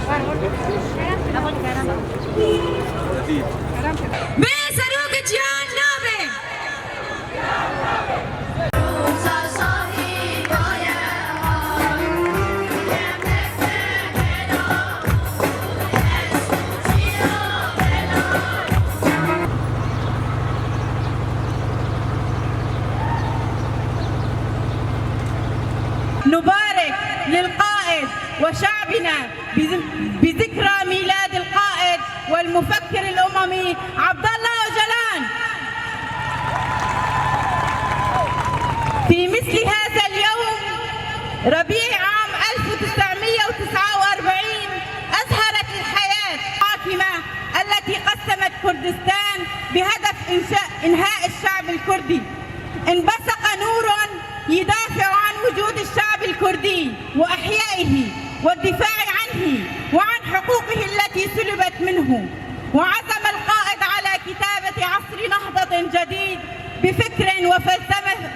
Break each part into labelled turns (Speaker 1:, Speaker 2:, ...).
Speaker 1: بسروق جيان نابه
Speaker 2: نبارك للقائد وشعبنا بذكرى ميلاد القائد والمفكر الأممي عبد الله أوجلان. في مثل هذا اليوم ربيع عام 1949 أزهرت الحياة الحاكمة التي قسمت كردستان بهدف إنهاء الشعب الكردي. انبثق نور يدافع عن وجود الشعب الكردي وإحيائه والدفاع عنه وعن حقوقه التي سلبت منه. وعزم القائد على كتابة عصر نهضة جديد بفكر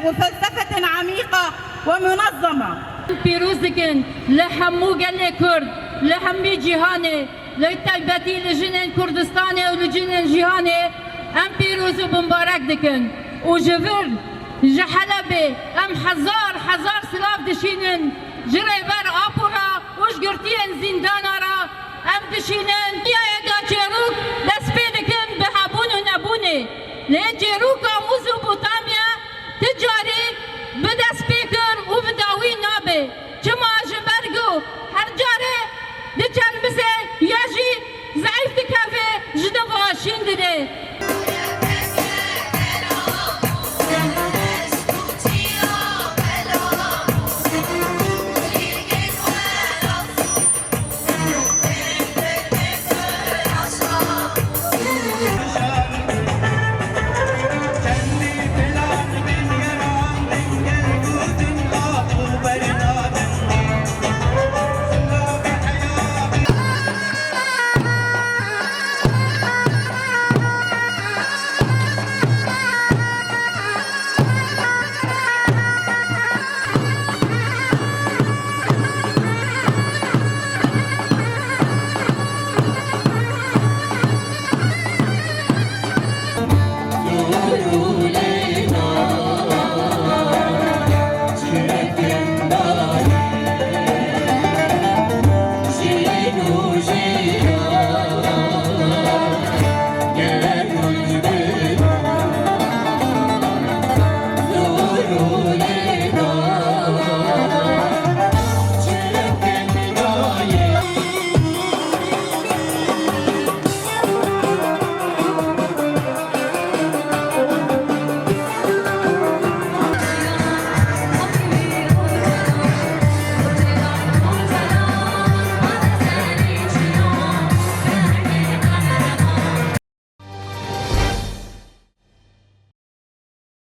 Speaker 2: وفلسفة عميقة ومنظمة.
Speaker 3: پیروزکن لحمو گل کرد لحمی جهانه لتلبتی لجنن کردستان و لجنن جهانه ام پیروز و مبارک دکن و جبر جحلبه ام هزار سلاف دشینن جره بر آپورا وش گرتین زندانا را ام دشینن یا دا چروک دست پیدکن به هبون و نبونه لی چروک